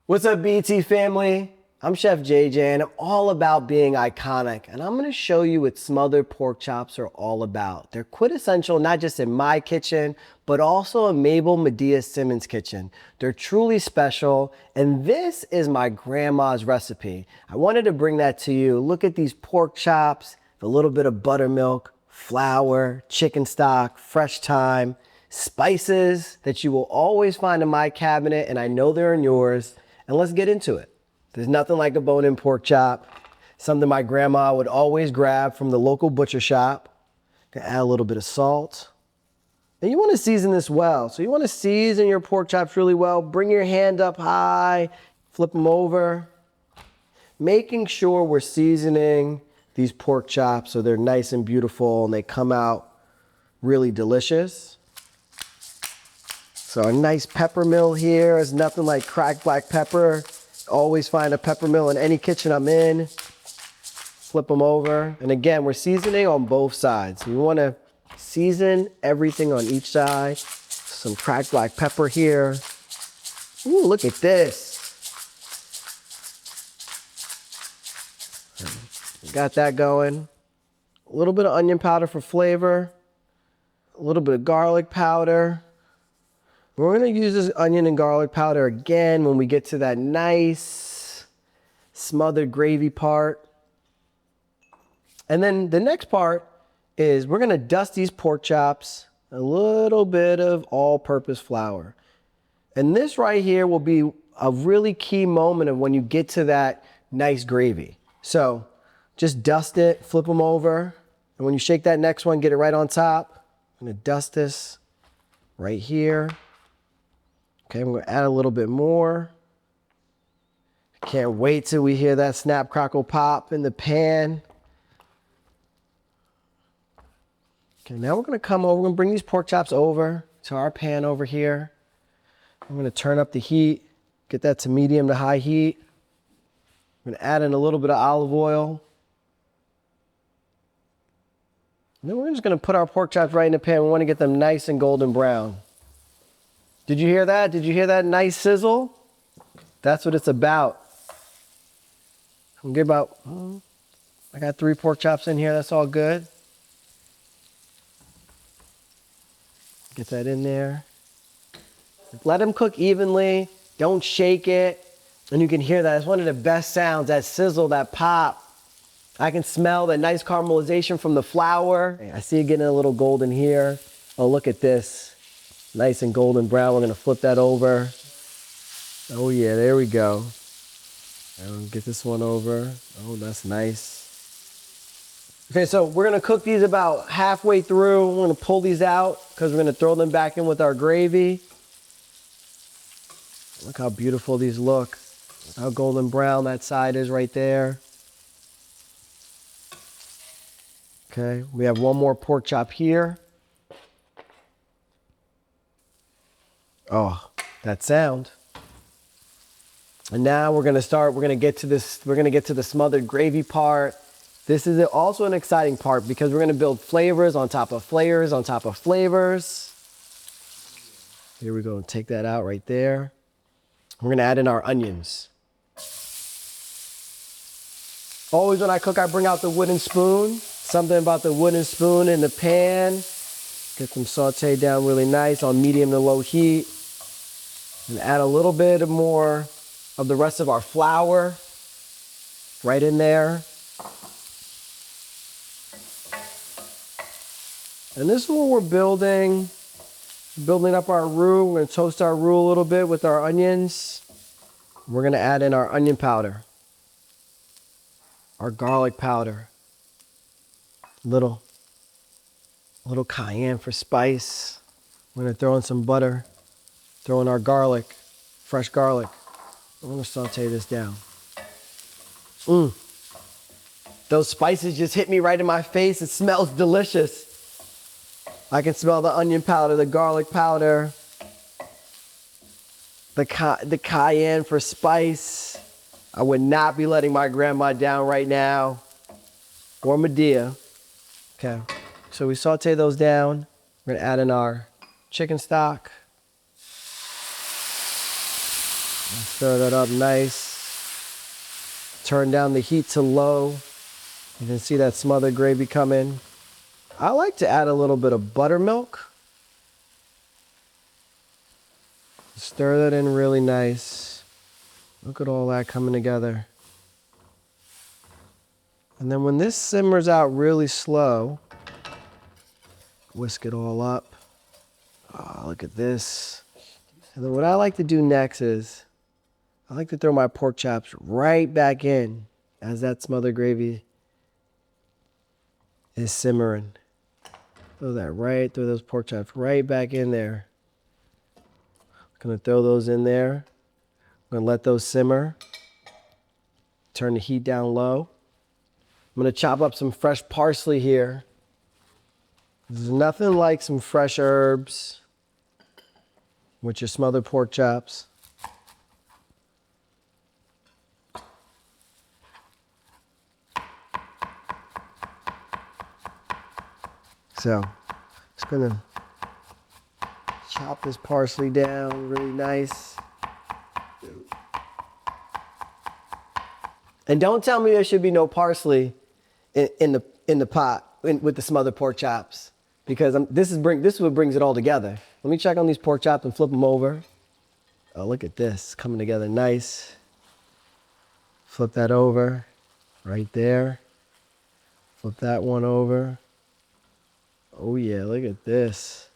What's up, BT family? I'm Chef JJ and I'm all about being iconic, and I'm gonna show you what smothered pork chops are all about. They're quintessential not just in my kitchen, but also in Mabel Medea Simmons' kitchen. They're truly special, and this is my grandma's recipe. I wanted to bring that to you. Look at these pork chops, a little bit of buttermilk, flour, chicken stock, fresh thyme, spices that you will always find in my cabinet, and I know they're in yours. And let's get into it. There's nothing like a bone-in pork chop, something my grandma would always grab from the local butcher shop. Gonna add a little bit of salt. And you want to season this well. So you want to season your pork chops really well. Bring your hand up high, flip them over. Making sure we're seasoning these pork chops so they're nice and beautiful and they come out really delicious. So a nice pepper mill here is nothing like cracked black pepper. Always find a pepper mill in any kitchen I'm in. Flip them over. And again, we're seasoning on both sides. We want to season everything on each side. Some cracked black pepper here. Ooh, look at this. Got that going. A little bit of onion powder for flavor. A little bit of garlic powder. We're going to use this onion and garlic powder again when we get to that nice smothered gravy part. And then the next part is we're going to dust these pork chops a little bit of all-purpose flour. And this right here will be a really key moment of when you get to that nice gravy. So just dust it, flip them over. And when you shake that next one, get it right on top. I'm going to dust this right here. Okay, I'm going to add a little bit more. Can't wait till we hear that snap, crackle, pop in the pan. Okay, now we're going to come over. We're going to bring these pork chops over to our pan over here. I'm going to turn up the heat, get that to medium to high heat. I'm going to add in a little bit of olive oil. And then we're just going to put our pork chops right in the pan. We want to get them nice and golden brown. Did you hear that? Did you hear that nice sizzle? That's what it's about. I'm good about, I got 3 pork chops in here. That's all good. Get that in there. Let them cook evenly. Don't shake it. And you can hear that. It's one of the best sounds, that sizzle, that pop. I can smell the nice caramelization from the flour. I see it getting a little golden here. Oh, look at this. Nice and golden brown. We're going to flip that over. Oh yeah, there we go. And get this one over. Oh, that's nice. Okay, so we're going to cook these about halfway through. We're going to pull these out because we're going to throw them back in with our gravy. Look how beautiful these look. How golden brown that side is right there. Okay, we have one more pork chop here. Oh, that sound. And now we're going to get to the smothered gravy part. This is also an exciting part because we're going to build flavors on top of flavors on top of flavors. Here we go. Take that out right there. We're going to add in our onions. Always when I cook, I bring out the wooden spoon. Something about the wooden spoon in the pan. Get them sauteed down really nice on medium to low heat. And add a little bit more of the rest of our flour right in there. And this is what we're building up our roux. We're going to toast our roux a little bit with our onions. We're going to add in our onion powder, our garlic powder, little cayenne for spice. We're going to throw in some butter, throw in our garlic, fresh garlic. I'm going to saute this down. Those spices just hit me right in my face. It smells delicious. I can smell the onion powder, the garlic powder, the cayenne for spice. I would not be letting my grandma down right now, or Medea. Okay, so we saute those down. We're gonna add in our chicken stock. Stir that up nice. Turn down the heat to low. You can see that smothered gravy come in. I like to add a little bit of buttermilk. Stir that in really nice. Look at all that coming together. And then when this simmers out really slow, whisk it all up. Oh, look at this. And then what I like to do next is I like to throw my pork chops right back in as that smothered gravy is simmering. Throw those pork chops right back in there. I'm gonna throw those in there. I'm gonna let those simmer. Turn the heat down low. I'm gonna chop up some fresh parsley here. There's nothing like some fresh herbs with your smothered pork chops. So, just gonna chop this parsley down really nice. And don't tell me there should be no parsley in the pot with the smothered pork chops, because this is what brings it all together. Let me check on these pork chops and flip them over. Oh, look at this coming together nice. Flip that over right there. Flip that one over. Oh yeah, look at this.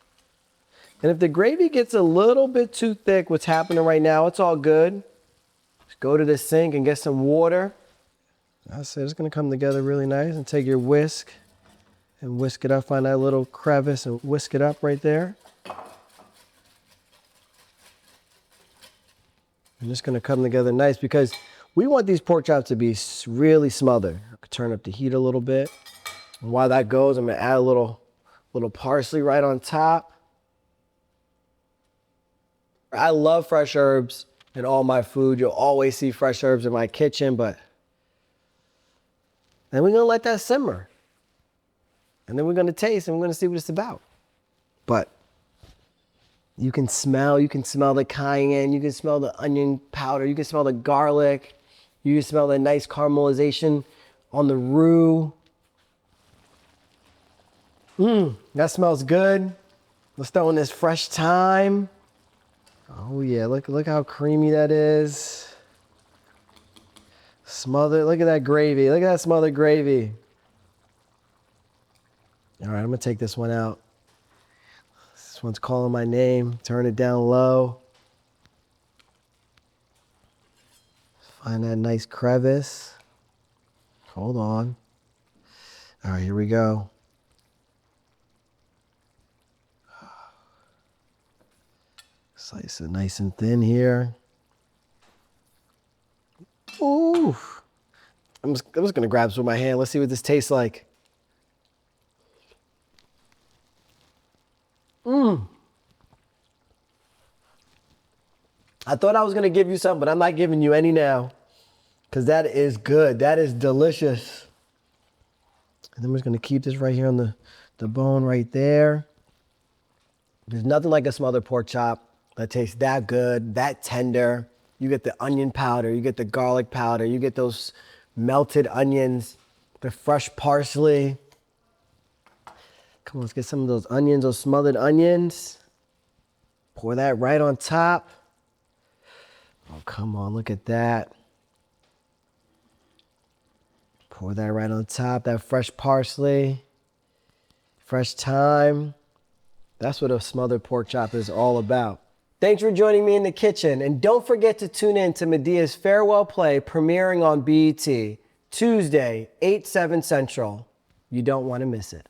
And if the gravy gets a little bit too thick, what's happening right now, it's all good. Just go to the sink and get some water. I said it's gonna come together really nice, and take your whisk and whisk it up. Find that little crevice and whisk it up right there. And it's gonna come together nice because we want these pork chops to be really smothered. I could turn up the heat a little bit. And while that goes, I'm gonna add a little parsley right on top. I love fresh herbs in all my food. You'll always see fresh herbs in my kitchen, but then we're gonna let that simmer. And then we're gonna taste and we're gonna see what it's about. But you can smell the cayenne, you can smell the onion powder, you can smell the garlic, you can smell the nice caramelization on the roux. That smells good. Let's throw in this fresh thyme. Oh yeah, look how creamy that is. Smothered, look at that gravy. Look at that smothered gravy. All right, I'm gonna take this one out. This one's calling my name. Turn it down low. Find that nice crevice. Hold on. All right, here we go. Slice it nice and thin here. Ooh. I'm just gonna grab this with my hand. Let's see what this tastes like. I thought I was gonna give you some, but I'm not giving you any now. Because that is good. That is delicious. And then we're just gonna keep this right here on the bone right there. There's nothing like a smothered pork chop that tastes that good, that tender. You get the onion powder, you get the garlic powder, you get those melted onions, the fresh parsley. Come on, let's get some of those onions, those smothered onions. Pour that right on top. Oh, come on, look at that. Pour that right on top, that fresh parsley, fresh thyme. That's what a smothered pork chop is all about. Thanks for joining me in the kitchen, and don't forget to tune in to Medea's Farewell Play premiering on BET, Tuesday, 8/7 Central. You don't want to miss it.